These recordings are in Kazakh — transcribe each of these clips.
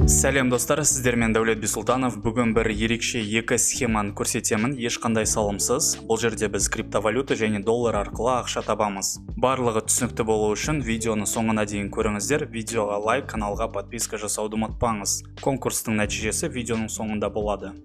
Сәлем достар, сіздермен Дәулет Бисұлтанов. Бүгін бір ерекше екі схеманы көрсетемін, ешқандай салымсыз. Бұл жерде біз криптовалюта және доллар арқылы ақша табамыз. Барлығы түсінікті болу үшін видеоны соңына дейін көріңіздер. Видеоға лайк, каналға подписка жасауды ұмытпаңыз. Конкурстың нәтижесі видеоның соңында болады.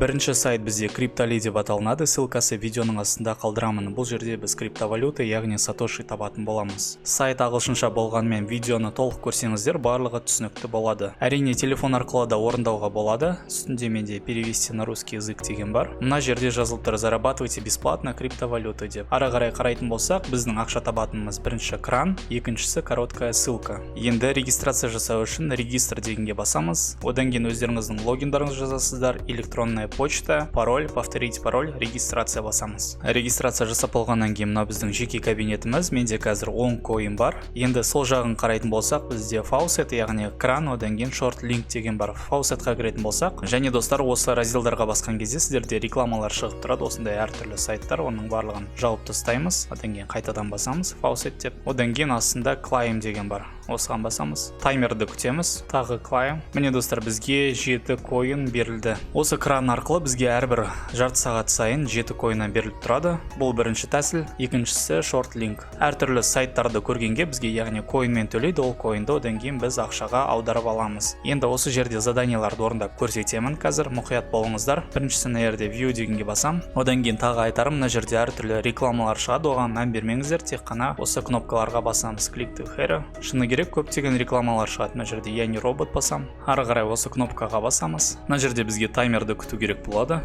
Бірінші сайт бізде Cryptoly деп аталынады, ссылкасы видеоның астында қалдырамын. Бұл жерде біз криптовалюта, яғни сатоши табатын боламыз. Сайт ағылшынша болғанмен видеоны толық көрсеңіздер, барлығы түсінікті болады. Әрине, телефон арқылы да орындауға болады. Үстінде менде перевести на русский язык деген бар. Мына жерде жазылып тұр: зарабатывайте бесплатно криптовалюта деп. Ары қарай қарайтын болсақ, біздің ақша табатынымыз бірінші кран, екіншісі короткая ссылка. Енді регистрация жасау үшін регистр дегенге басамыз. Одан кейін өздеріңіздің логиндарыңызды жазасыздар, электронная почта, пароль, повторить пароль, регистрация басамыз. Регистрация жасап болғаннан кейін мына біздің жеке кабинетіміз. Менде қазір 10 коин бар. Енді сол жағын қарайтын болсақ, бізде фаусет, яғни кран, одан кейін шорт линк деген бар. Фаусетқа кіретін болсақ, және достар, осы разделдарға басқан кезде сіздерде рекламалар шығып тұрады, осындай әртүрлі сайттар. Оның барлығын жауып тастаймыз. Одан кейін қайтадан басамыз фаусет деп. Одан кейін астында клайм деген бар. Осыған басамыз. Таймерді күтеміз. Тағы клайм. Міне достар, бізге 7 коин берілді. Осы кран арқылы бізге әрбір жарты сағат сайын 7 коиннан беріліп тұрады. Бұл бірінші тәсіл. Екіншісі шорт линк. Әртүрлі сайттарды көргенге бізге, яғни коинмен төлейді, ол коинді одан кейін біз ақшаға аударып аламыз. Енді осы жерде заданияларды орындап көрсетемін. Қазір мұқият болыңыздар. Біріншісі жерде view дегенге басам. Одан кейін тағы айтарым, мына жерде әртүрлі рекламалар шығады, оған мән бермеңіздер, тек қана осы кнопкаларға басамыз. Click to here. Шыны керек, көптеген рекламалар шығады. Мына жерде я не робот басам. Ары қарай осы кнопкаға басамыз. Мына жерде бізге таймерді күту керек болады.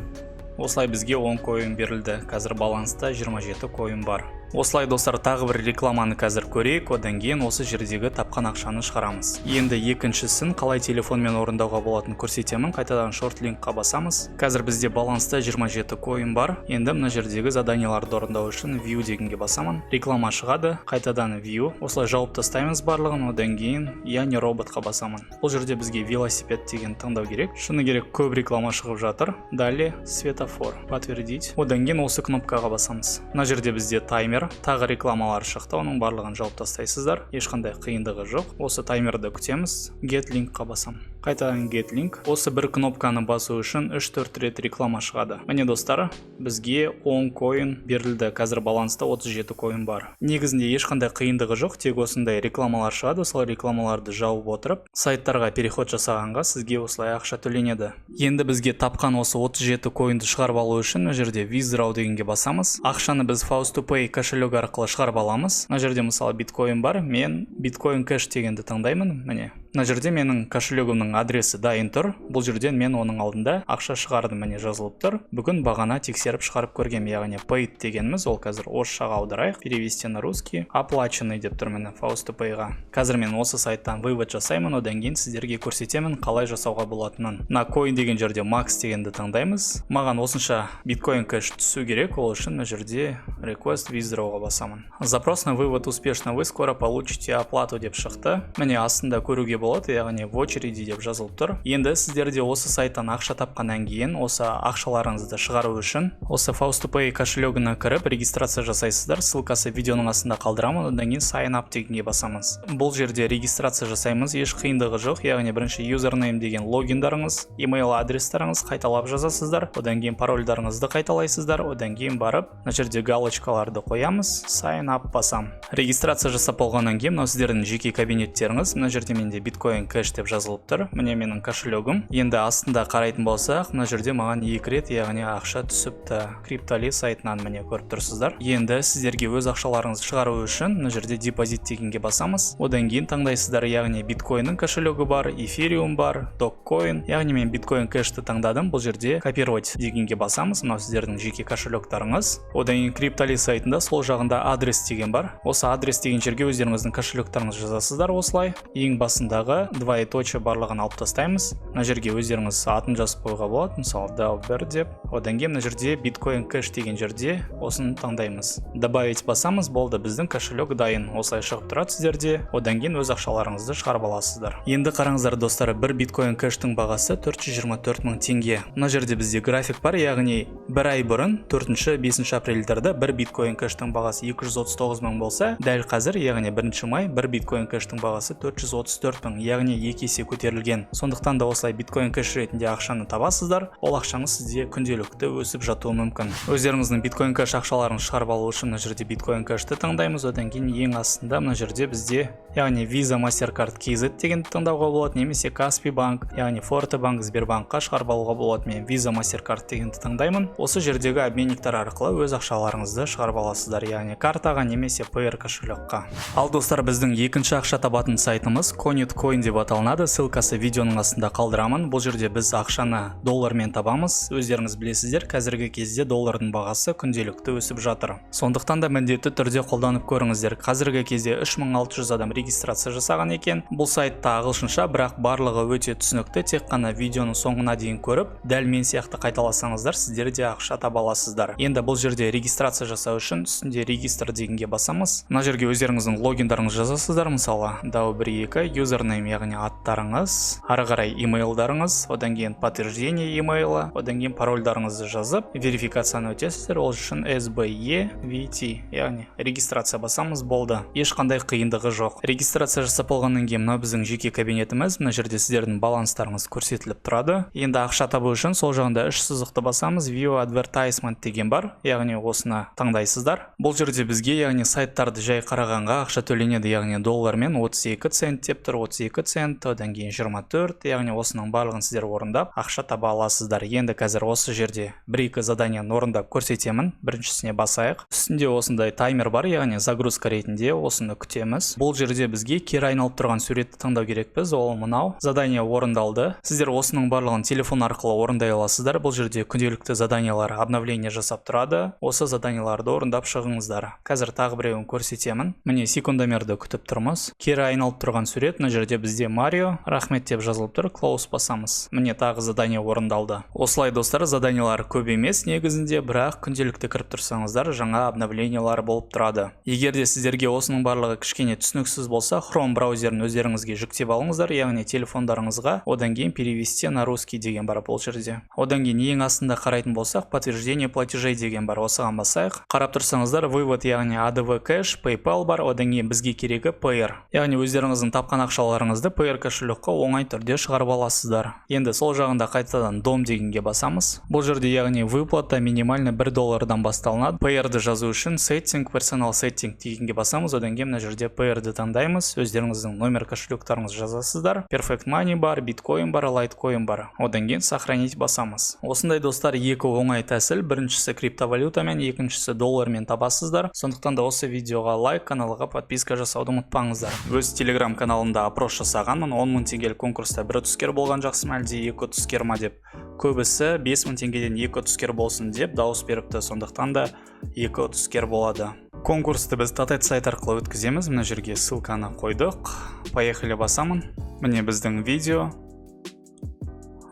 Осылай бізге 10 коин берілді. Қазір баланста 27 коин бар. Осылай достар, тағы бір рекламаны қазір көрейік, одан кейін осы жердегі тапқан ақшаны шығарамыз. Енді екіншісін қалай телефонмен орындауға болатынын көрсетемін. Қайтадан шорт линкқа басамыз. Қазір бізде баланста 27 коин бар. Енді мына жердегі заданияларды орындау үшін view дегенге басамын. Реклама шығады. Қайтадан view. Осылай жауып тастаймыз барлығын. Одан кейін я не роботқа басамын. Бұл жерде бізге велосипед деген таңдау керек. Шыны керек, көп реклама шығып жатыр. Далее светофор. Подтвердить. Одан кейін осы кнопкаға басамыз. Мына жерде бізде таймер, тағы рекламалар шықты, оның барлығын жауып тастайсыздар. Ешқандай қиындығы жоқ. Осы таймерді күтеміз. Get linkқа басам. Қайтадан get link. Осы бір кнопканы басу үшін 3-4 рет реклама шығады. Міне достар, бізге 10 коин берілді. Қазір баланста 37 коин бар. Негізінде ешқандай қиындығы жоқ, тек осындай рекламалар шығады. Сол рекламаларды жауып отырып, сайттарға переход жасағанға сізге осылай ақша төленеді. Енді бізге тапқан осы 37 коинді шығарып алу үшін мына жерде withdraw дегенге басамыз. Ақшаны біз Fast2Pay кошелек арқылы шығарып аламыз. Мына жерде мысалы биткоин бар. Мен биткоин кэш дегенді таңдаймын. Міне. Мына жерде менің кошелегімнің адресі дайын тұр. Бұл жерден мен оның алдында ақша шығардым, міне жазылып тұр. Бүгін бағана тексеріп шығарып көргем, яғни paid дегеніміз, ол қазір орысшаға аударайық. Перевести на русский. Оплаченный деп тұр міне Fast2Pay-ға. Қазір мен осы сайттан вывод жасаймын, одан кейін сіздерге көрсетемін қалай жасауға болатынын. На coin деген жерде max дегенді таңдаймыз. Маған осынша биткоин кэш түсу керек, ол үшін мына жерде request withdrawға басамын. Запрос на вывод успешно, вы скоро получите оплату деп шықты. Міне астында көруге болады, яғни в очереди деп жазылып тұр. Енді сіздерде осы сайттан ақша тапқаннан кейін, осы ақшаларыңызды шығару үшін осы Fast2Pay кошелегіне кіріп регистрация жасайсыздар. Ссылкасы видеоның астында қалдырамын. Одан кейін sign up дегенге басамыз. Бұл жерде регистрация жасаймыз, еш қиындығы жоқ. Яғни бірінші username деген логиндарыңыз, email адрестеріңіз қайталап жазасыздар. Одан кейін парольдарыңызды қайталайсыздар. Одан кейін барып, мына жерде галочкаларды қоямыз. Sign up басам. Регистрация жасап болғаннан кейін, мынау сіздердің жеке кабинеттеріңіз. Мына жерде менде биткоин кэш деп жазылып тұр. Міне менің кошелегім. Енді астында қарайтын болсақ, мына жерде маған 2 рет, яғни ақша түсіпті. Cryptoly сайтынан міне көріп тұрсыздар. Енді сіздерге өз ақшаларыңызды шығару үшін мына жерде депозит дегенге басамыз. Одан кейін таңдайсыздар, яғни биткоиннің кошелегі бар, эфириум бар, доккоин. Яғни мен биткоин кэшті таңдадым. Бұл жерде копировать дегенге басамыз. Мынау сіздердің жеке кошелектарыңыз. Одан кейін Cryptoly сайтында сол жағында адрес деген бар. Осы адрес деген жерге өздеріңіздің кошелектарыңызды жазасыздар осылай. Ең басында ағымдағы двоеточие барлығын алып тастаймыз. Мына жерге өздеріңіз атын жазып қоюға болады, мысалы DAO1 деп. Одан кейін мына жерде Bitcoin Cash деген жерде осыны таңдаймыз. Добавить басамыз, болды, біздің кошелек дайын. Осылай шығып тұрады сіздерде. Одан кейін өз ақшаларыңызды шығарып аласыздар. Енді қараңыздар достар, бір Bitcoin Cash-тың бағасы 424 мың теңге. Мына жерде бізде график бар, яғни бір ай бұрын 4-5 апрельдерде бір Bitcoin Cash-тың бағасы 239 мың болса, дәл қазір, яғни 1 май бір Bitcoin Cash-тың бағасы 434 мың, яғни 2 есе көтерілген. Сондықтан да осылай Bitcoin Cash ретінде ақшаны табасыздар. Ол ақшаңыз сізде күнделікті өсіп жатуы мүмкін. Өздеріңіздің Bitcoin Cash ақшаларын шығарып алу үшін мына жерде Bitcoin Cash-ты таңдаймыз. Одан кейін ең астында мына жерде бізде, яғни Visa, MasterCard, KZ дегенді таңдауға болады, немесе Каспий банк, яғни Forte банк, Сбербанкқа шығарып алуға болады. Мен Visa, MasterCard дегенді таңдаймын. Осы жердегі обменниктер арқылы өз ақшаларыңызды шығарып аласыздар, яғни картаға немесе PR кошелекқа. Ал достар, біздің екінші ақша табатын сайтымыз Conut.coin деп аталынады. Ссылкасы видеоның астында қалдырамын. Бұл жерде біз ақшаны доллармен табамыз. Өздеріңіз білесіздер, қазіргі кезде доллардың бағасы күнделікті өсіп жатыр. Сондықтан да міндетті түрде қолданып көріңіздер. Қазіргі кезде 3600 адам регистрация жасаған екен. Бұл сайтта ағылшынша, бірақ барлығы өте түсінікті. Тек қана видеоның соңына дейін көріп, дәл мен сияқты қайталасаңыздар, сіздер де ақша таба аласыздар. Енді бұл жерде регистрация жасау үшін үстінде регистр дегенге басамыз. Мына жерге өздеріңіздің логиндарыңызды жазасыздар, мысалы DAO12 юзернейм, яғни аттарыңыз, ары қарай имейлдарыңыз, одан кейін подтверждение имейла, одан кейін парольдарыңызды жазып, верификацияны өтесіздер. Ол үшін SBEVT, яғни регистрация басамыз, болды. Ешқандай қиындығы жоқ. Регистрация жасап болғаннан кейін мына біздің жеке кабинетіміз. Мына жерде сіздердің баланстарыңыз көрсетіліп тұрады. Енді ақша табу үшін сол жағында үш сызықты басамыз. View Advertisement деген бар, яғни осыны таңдайсыздар. Бұл жерде бізге, яғни сайттарды жай қарағанға ақша төленеді, яғни доллармен 32 цент деп тұр, 32 цент, одан кейін 24, яғни осының барлығын сіздер орындап ақша таба аласыздар. Енді қазір осы жерде бір-екі заданияны орындап көрсетемін. Біріншісіне басайық. Үстінде осындай таймер бар, яғни загрузка ретінде осыны күтеміз. Бұл жерде бізге кері айналып тұрған суретті таңдау керекпіз. Ол мынау. Задания орындалды. Сіздер осының барлығын телефон арқылы орындай аласыздар. Бұл жерде күнделікті заданиялар обновление жасап тұрады. Осы заданияларды орындап шығыңыздар. Қазір тағы біреуін көрсетемін. Міне секундомерді күтіп тұрмыз. Кері айналып тұрған сурет. Мына жерде бізде Марио, рахмет деп жазылып тұр. Close басамыз. Міне тағы задания орындалды. Осылай достар, заданиялар көп емес негізінде, бірақ күнделікті кіріп тұрсаңыздар, жаңа обновлениялар болып тұрады. Егер де сіздерге осының барлығы кішкене түсініксіз болса, Chrome браузерін өздеріңізге жүктеп алыңыздар, яғни телефондарыңызға. Одан кейін перевести на русский деген бар бұл жерде. Одан кейін ең астында қарайтын болсақ, подтверждение платежей деген бар. Осыған басайық. Қарап тұрсаңыздар, вывод, яғни ADV Cash, PayPal бар. Одан кейін бізге керегі PR. Яғни өздеріңіздің тапқан ақшаларыңызды PR кошелекқа оңай түрде шығарып аласыздар. Енді сол жағында қайтадан DOM дегенге басамыз. Бұл жерде яғни выплата минимально $1 басталынады. PR-ді жазу үшін Setting, Personal Setting дегенге басамыз. Одан кейін мына жерде PR-ді таңдаймыз. Өздеріңіздің номер кошелектарыңызды жазасыздар. Perfect Money бар, Bitcoin бар, Litecoin бар. Одан кейін сохранить басамыз. Осындай достар, екі оңай тәсіл. Біріншісі криптовалютамен, екіншісі доллармен табасыздар. Сондықтан да осы видеоға лайк, каналға подписка жасауды ұмытпаңыздар. Өз Telegram каналымда опрос жасағанмын. 10 000 теңгелік конкурста бір ұтыскер болған жақсы ма, әлде екі ұтыскер ма деп. Көбісі 5 000 теңгеден екі ұтыскер болсын деп дауыс беріпті. Сондықтан да екі ұтыскер болады. Конкурсты біз Tatet сайт арқылы өткіземіз. Мына жерге ссылканы қойдық. Поехали басамын. Міне біздің видео.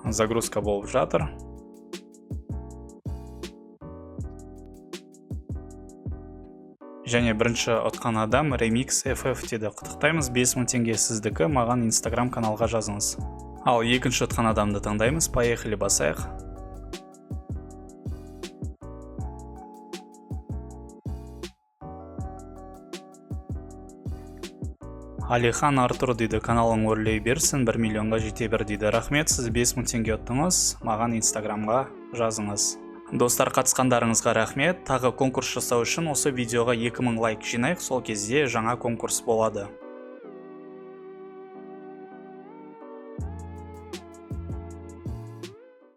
Загрузка болып жатыр. Және бірінші ұтқан адам Remix FF деді. Құттықтаймыз, 5 000 теңге сіздікі, маған Instagram каналға жазыңыз. Ал екінші ұтқан адамды таңдаймыз. Поехали басайық. Алихан Артур дейді, каналың өрлей берсін, 1 миллионға жете бер дейді. Рахмет, сіз 5 000 теңге ұттыңыз, маған Instagramға жазыңыз. Достар, қатысқандарыңызға рахмет. Тағы конкурс жасау үшін осы видеоға 2000 лайк жинайық, сол кезде жаңа конкурс болады.